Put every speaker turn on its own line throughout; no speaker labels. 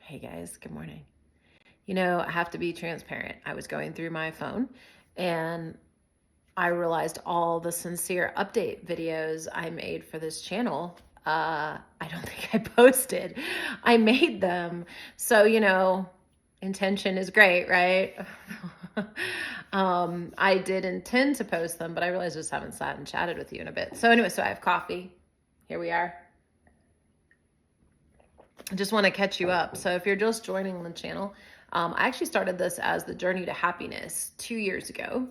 Hey guys, good morning. I have to be transparent. I was going through my phone and I realized all the sincere update videos I made for this channel. I don't think I posted. I made them. So, intention is great, right? I did intend to post them, but I realized I just haven't sat and chatted with you in a bit. So, anyway, I have coffee. Here we are. I just want to catch you up. So if you're just joining the channel, I actually started this as the Journey to Happiness 2 years ago.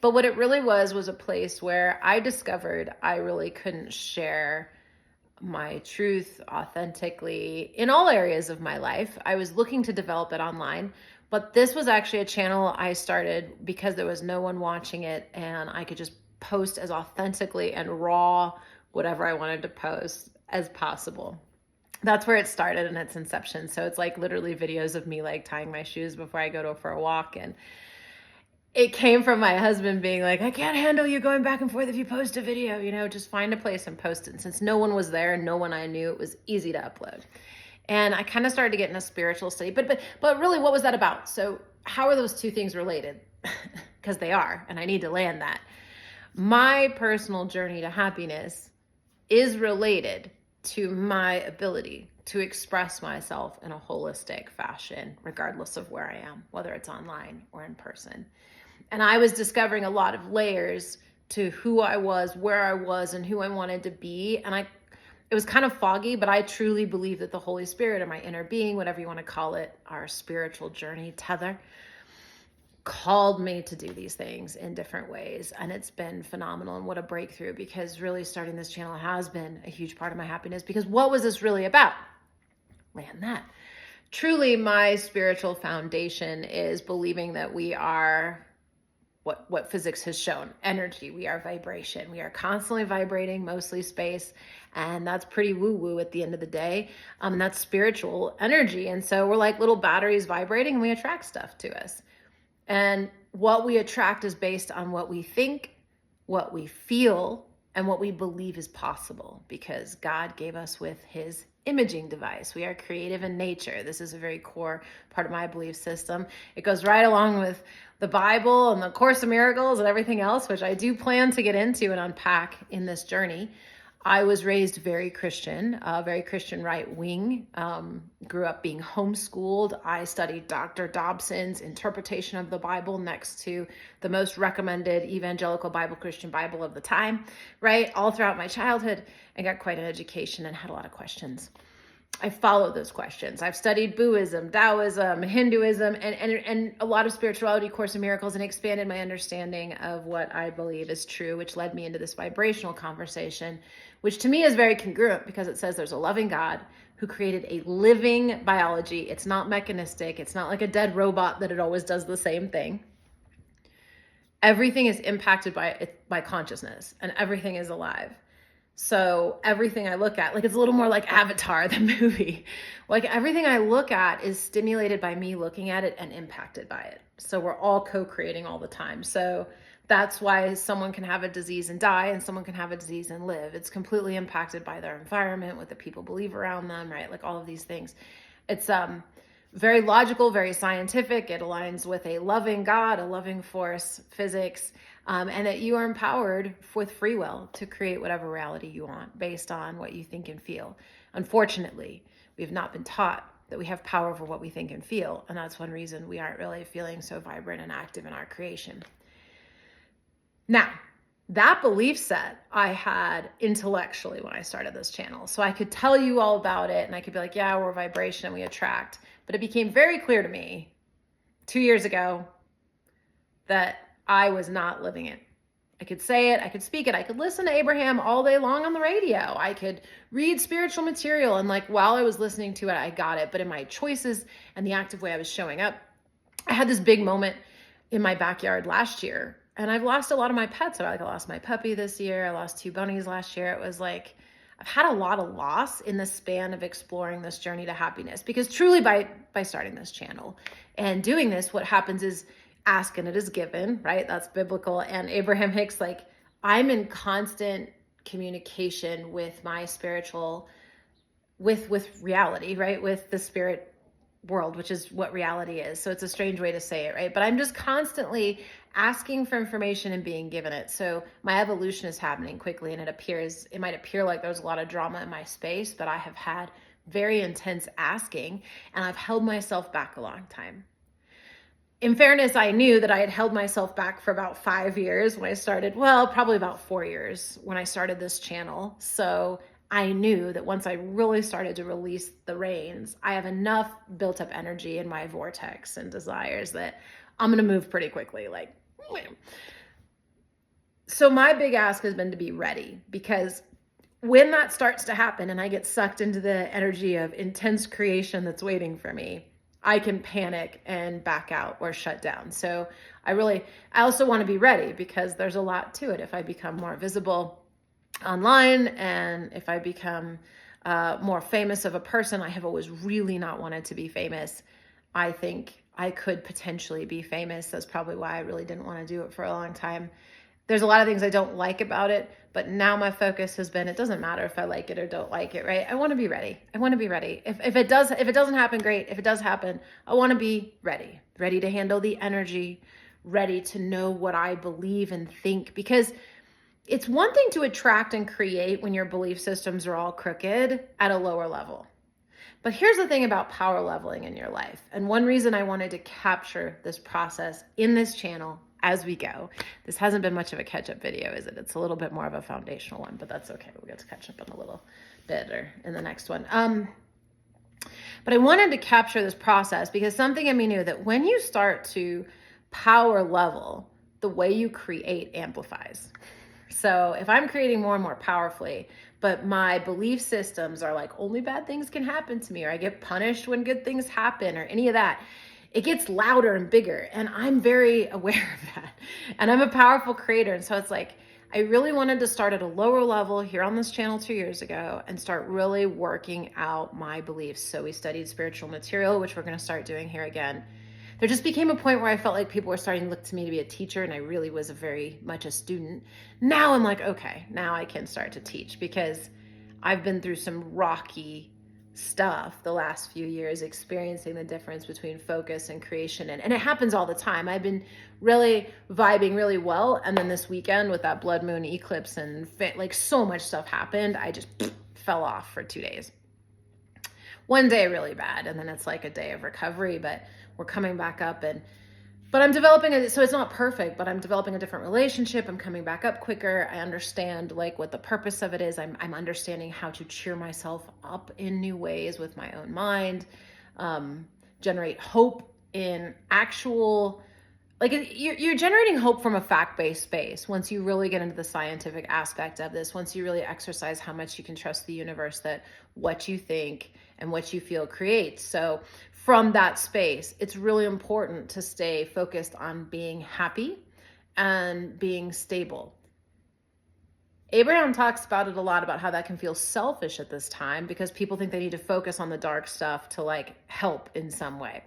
But what it really was a place where I discovered I really couldn't share my truth authentically in all areas of my life. I was looking to develop it online, but this was actually a channel I started because there was no one watching it and I could just post as authentically and raw whatever I wanted to post as possible. That's where it started in its inception. So it's like literally videos of me like tying my shoes before I go for a walk. And it came from my husband being like, I can't handle you going back and forth if you post a video, just find a place and post it. And since no one was there and no one I knew, it was easy to upload. And I kind of started to get in a spiritual state. But really, what was that about? So how are those two things related? Because they are, and I need to land that. My personal journey to happiness is related to my ability to express myself in a holistic fashion, regardless of where I am, whether it's online or in person. And I was discovering a lot of layers to who I was, where I was, and who I wanted to be. And it was kind of foggy, but I truly believe that the Holy Spirit or my inner being, whatever you want to call it, our spiritual journey tether, called me to do these things in different ways. And it's been phenomenal, and what a breakthrough, because really starting this channel has been a huge part of my happiness. Because what was this really about? Land that. Truly, my spiritual foundation is believing that we are what physics has shown, energy. We are vibration. We are constantly vibrating, mostly space. And that's pretty woo-woo at the end of the day. And that's spiritual energy. And so we're like little batteries vibrating, and we attract stuff to us. And what we attract is based on what we think, what we feel, and what we believe is possible, because God gave us with his imaging device. We are creative in nature. This is a very core part of my belief system. It goes right along with the Bible and the Course of Miracles and everything else, which I do plan to get into and unpack in this journey. I was raised very Christian right wing, grew up being homeschooled. I studied Dr. Dobson's interpretation of the Bible next to the most recommended evangelical Bible, Christian Bible of the time, right? All throughout my childhood, I got quite an education and had a lot of questions. I followed those questions. I've studied Buddhism, Taoism, Hinduism, and a lot of spirituality, Course in Miracles, and expanded my understanding of what I believe is true, which led me into this vibrational conversation, which to me is very congruent because it says there's a loving God who created a living biology. It's not mechanistic. It's not like a dead robot that it always does the same thing. Everything is impacted by consciousness, and everything is alive. So everything I look at, like it's a little more like Avatar, the movie. Like everything I look at is stimulated by me looking at it and impacted by it. So we're all co-creating all the time. So that's why someone can have a disease and die, and someone can have a disease and live. It's completely impacted by their environment, what the people believe around them, right? Like all of these things. It's very logical, very scientific. It aligns with a loving God, a loving force, physics, and that you are empowered with free will to create whatever reality you want based on what you think and feel. Unfortunately, we have not been taught that we have power over what we think and feel, and that's one reason we aren't really feeling so vibrant and active in our creation. Now, that belief set I had intellectually when I started this channel. So I could tell you all about it, and I could be like, yeah, we're vibration and we attract. But it became very clear to me 2 years ago that I was not living it. I could say it, I could speak it, I could listen to Abraham all day long on the radio. I could read spiritual material, and like while I was listening to it, I got it. But in my choices and the active way I was showing up, I had this big moment in my backyard last year. And I've lost a lot of my pets. So I lost my puppy this year. I lost 2 bunnies last year. It was like, I've had a lot of loss in the span of exploring this journey to happiness, because truly by starting this channel and doing this, what happens is ask and it is given, right? That's biblical. And Abraham Hicks, like I'm in constant communication with my spiritual, with reality, right? With the spirit world, which is what reality is. So it's a strange way to say it, right? But I'm just constantly asking for information and being given it. So my evolution is happening quickly, and it might appear like there's a lot of drama in my space, but I have had very intense asking, and I've held myself back a long time. In fairness, I knew that I had held myself back for about 5 years when I started, well, probably about 4 years when I started this channel. So I knew that once I really started to release the reins, I have enough built up energy in my vortex and desires that I'm going to move pretty quickly. Like, so my big ask has been to be ready, because when that starts to happen and I get sucked into the energy of intense creation that's waiting for me, I can panic and back out or shut down. So I also want to be ready, because there's a lot to it. If I become more visible online, and if I become more famous of a person, I have always really not wanted to be famous. I think I could potentially be famous. That's probably why I really didn't want to do it for a long time. There's a lot of things I don't like about it, but now my focus has been, it doesn't matter if I like it or don't like it, right? I want to be ready. I want to be ready. If it doesn't happen, great. If it does happen, I want to be ready to handle the energy, ready to know what I believe and think, because it's one thing to attract and create when your belief systems are all crooked at a lower level. But here's the thing about power leveling in your life. And one reason I wanted to capture this process in this channel as we go. This hasn't been much of a catch-up video, is it? It's a little bit more of a foundational one, but that's okay. We'll get to catch up in a little bit or in the next one. But I wanted to capture this process because something in me knew that when you start to power level, the way you create amplifies. So if I'm creating more and more powerfully, but my belief systems are like, only bad things can happen to me, or I get punished when good things happen, or any of that, it gets louder and bigger. And I'm very aware of that. And I'm a powerful creator. And so it's like, I really wanted to start at a lower level here on this channel 2 years ago and start really working out my beliefs. So we studied spiritual material, which we're going to start doing here again. There just became a point where I felt like people were starting to look to me to be a teacher, and I really was very much a student. Now I'm like, okay, now I can start to teach, because I've been through some rocky stuff the last few years, experiencing the difference between focus and creation. And it happens all the time. I've been really vibing really well. And then this weekend with that blood moon eclipse and like so much stuff happened, I just fell off for 2 days. One day really bad, and then it's like a day of recovery, but we're coming back up. But I'm developing it, so it's not perfect, but I'm developing a different relationship. I'm coming back up quicker. I understand like what the purpose of it is. I'm understanding how to cheer myself up in new ways with my own mind, generate hope in actual, like you're generating hope from a fact-based space once you really get into the scientific aspect of this, once you really exercise how much you can trust the universe that what you think and what you feel creates. So from that space, it's really important to stay focused on being happy and being stable. Abraham talks about it a lot, about how that can feel selfish at this time because people think they need to focus on the dark stuff to like help in some way.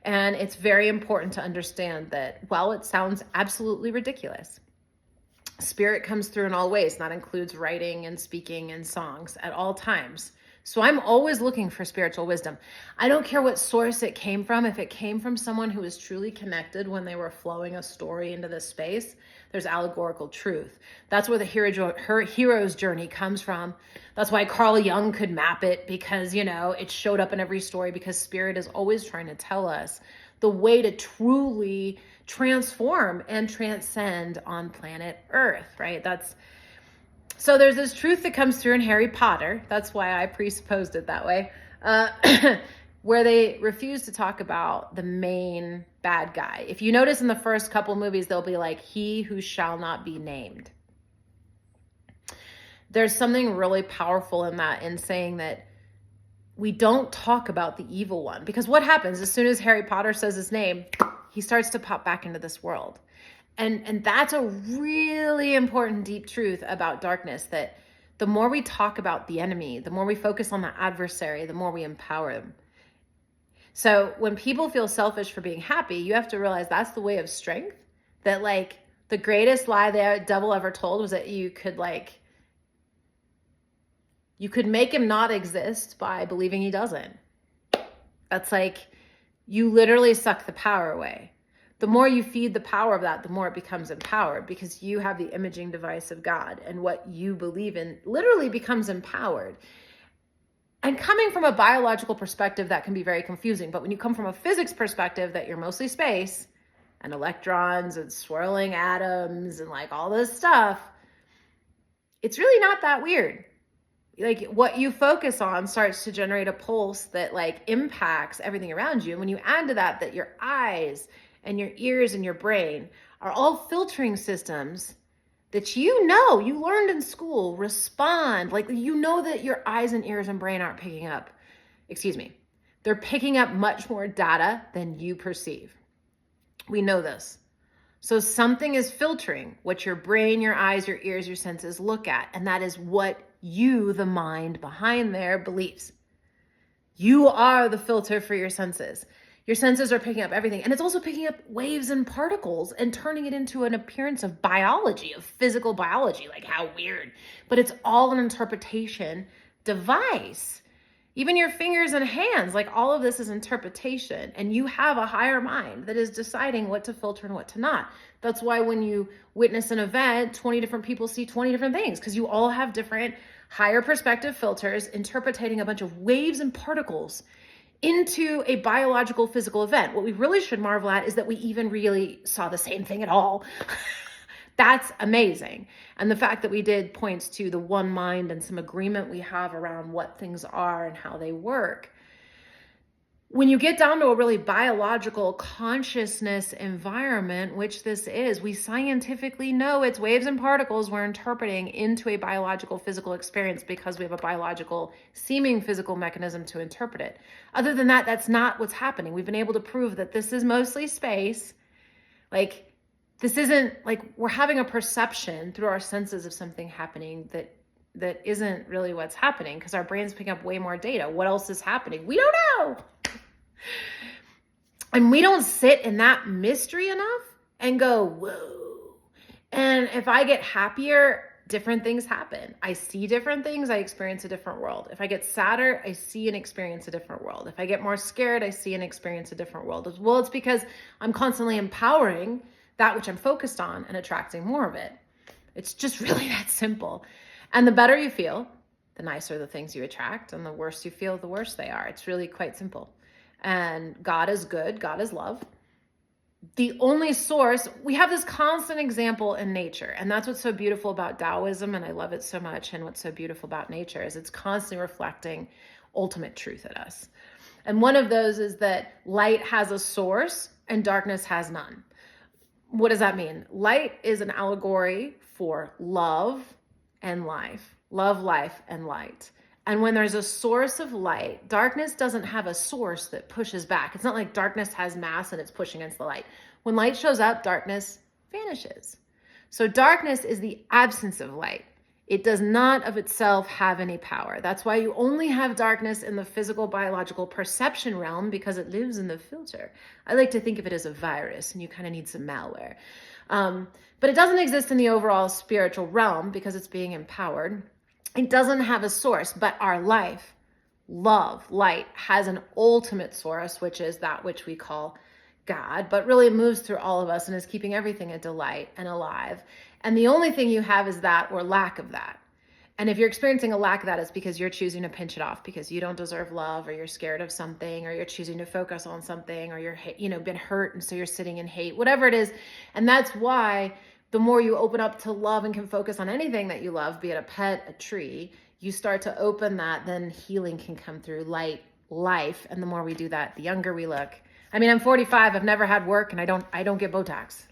And it's very important to understand that while it sounds absolutely ridiculous, spirit comes through in all ways. And that includes writing and speaking and songs at all times. So I'm always looking for spiritual wisdom. I don't care what source it came from. If it came from someone who was truly connected when they were flowing a story into this space, there's allegorical truth. That's where the hero's journey comes from. That's why Carl Jung could map it, because, you know, it showed up in every story, because spirit is always trying to tell us the way to truly transform and transcend on planet Earth, right? So there's this truth that comes through in Harry Potter. That's why I presupposed it that way, where they refuse to talk about the main bad guy. If you notice in the first couple movies, they'll be like, he who shall not be named. There's something really powerful in that, in saying that we don't talk about the evil one, because what happens as soon as Harry Potter says his name, he starts to pop back into this world. And that's a really important deep truth about darkness, that the more we talk about the enemy, the more we focus on the adversary, the more we empower them. So when people feel selfish for being happy, you have to realize that's the way of strength. That like the greatest lie the devil ever told was that you could make him not exist by believing he doesn't. That's like, you literally suck the power away. The more you feed the power of that, the more it becomes empowered, because you have the imaging device of God, and what you believe in literally becomes empowered. And coming from a biological perspective, that can be very confusing. But when you come from a physics perspective, that you're mostly space and electrons and swirling atoms and like all this stuff, it's really not that weird. Like, what you focus on starts to generate a pulse that like impacts everything around you. And when you add to that, that your eyes and your ears and your brain are all filtering systems that you learned in school respond, like that your eyes and ears and brain aren't picking up, they're picking up much more data than you perceive. We know this. So something is filtering what your brain, your eyes, your ears, your senses look at. And that is what you, the mind behind there, believes. You are the filter for your senses. Your senses are picking up everything. And it's also picking up waves and particles and turning it into an appearance of biology, of physical biology. Like, how weird. But it's all an interpretation device. Even your fingers and hands, like all of this is interpretation, and you have a higher mind that is deciding what to filter and what to not. That's why when you witness an event, 20 different people see 20 different things, because you all have different higher perspective filters interpreting a bunch of waves and particles into a biological physical event. What we really should marvel at is that we even really saw the same thing at all. That's amazing. And the fact that we did points to the one mind and some agreement we have around what things are and how they work. When you get down to a really biological consciousness environment, which this is, we scientifically know it's waves and particles we're interpreting into a biological physical experience because we have a biological seeming physical mechanism to interpret it. Other than that, that's not what's happening. We've been able to prove that this is mostly space. Like, this isn't like we're having a perception through our senses of something happening that isn't really what's happening, because our brain's picking up way more data. What else is happening? We don't know. And we don't sit in that mystery enough and go, whoa. And if I get happier, different things happen. I see different things. I experience a different world. If I get sadder, I see and experience a different world. If I get more scared, I see and experience a different world. Well, it's because I'm constantly empowering that which I'm focused on and attracting more of it. It's just really that simple. And the better you feel, the nicer the things you attract, and the worse you feel, the worse they are. It's really quite simple. And God is good. God is love. The only source, we have this constant example in nature. And that's what's so beautiful about Taoism. And I love it so much. And what's so beautiful about nature is it's constantly reflecting ultimate truth at us. And one of those is that light has a source and darkness has none. What does that mean? Light is an allegory for love and life. Love, life, and light. And when there's a source of light, darkness doesn't have a source that pushes back. It's not like darkness has mass and it's pushing against the light. When light shows up, darkness vanishes. So darkness is the absence of light. It does not of itself have any power. That's why you only have darkness in the physical, biological perception realm, because it lives in the filter. I like to think of it as a virus, and you kind of need some malware. But it doesn't exist in the overall spiritual realm because it's being empowered. It doesn't have a source, but our life, love, light, has an ultimate source, which is that which we call God, but really it moves through all of us and is keeping everything a delight and alive. And the only thing you have is that, or lack of that. And if you're experiencing a lack of that, it's because you're choosing to pinch it off because you don't deserve love, or you're scared of something, or you're choosing to focus on something, or you're, been hurt. And so you're sitting in hate, whatever it is. And that's why the more you open up to love and can focus on anything that you love, be it a pet, a tree, you start to open that, then healing can come through, light, life. And the more we do that, the younger we look. I mean, I'm 45, I've never had work, and I don't get Botox.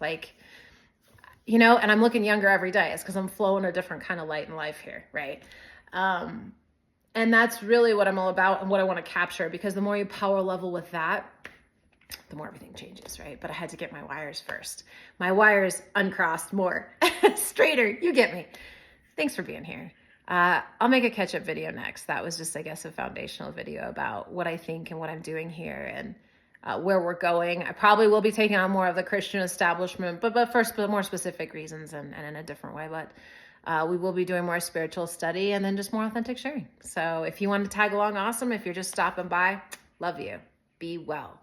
And I'm looking younger every day. It's because I'm flowing a different kind of light in life here, right? And that's really what I'm all about and what I want to capture, because the more you power level with that, the more everything changes, right? But I had to get my wires first. My wires uncrossed more, straighter, you get me. Thanks for being here. I'll make a catch-up video next. That was just, I guess, a foundational video about what I think and what I'm doing here and where we're going. I probably will be taking on more of the Christian establishment, but for more specific reasons and in a different way. But we will be doing more spiritual study and then just more authentic sharing. So if you want to tag along, awesome. If you're just stopping by, love you. Be well.